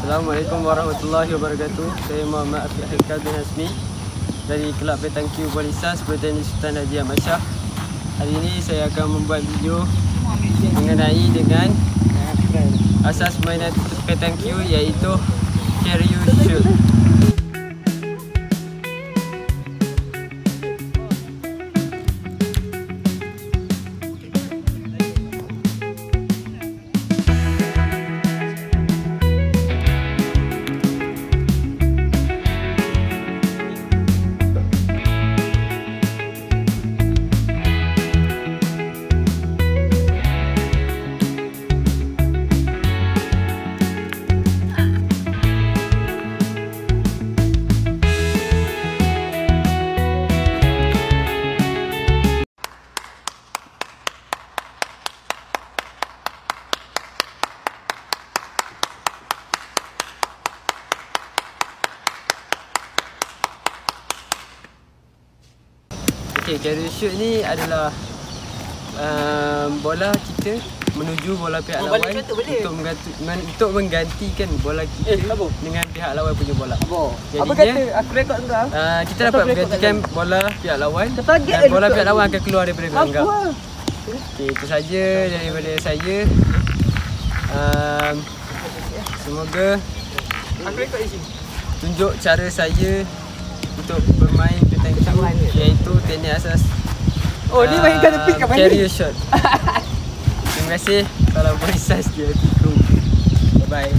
Assalamualaikum warahmatullahi wabarakatuh. Saya Muhammad Afiq Haikal bin Hasmi dari Kelab Petangkiu Barisan Seperti Sultan Haji Ahmad Shah. Hari ini saya akan membuat video mengenai dengan asas permainan petangkiu iaitu carry you shoot. Okay, carry shoot ni adalah bola kita menuju bola pihak lawan untuk menggantikan bola kita dengan pihak lawan punya bola. Apa kata aku rekod kau? Kita dapat menggantikan bola pihak lawan dan bola pihak lawan akan keluar daripada gelanggang. Okay, itu saja daripada saya. Semoga Aku rekod di sini. tunjuk cara saya untuk bermain petangkiu iaitu teknik asas Ni mainkan tepi kat mana? carry shot. Terima kasih. Salam Barisan Setia Hatiku. Bye bye.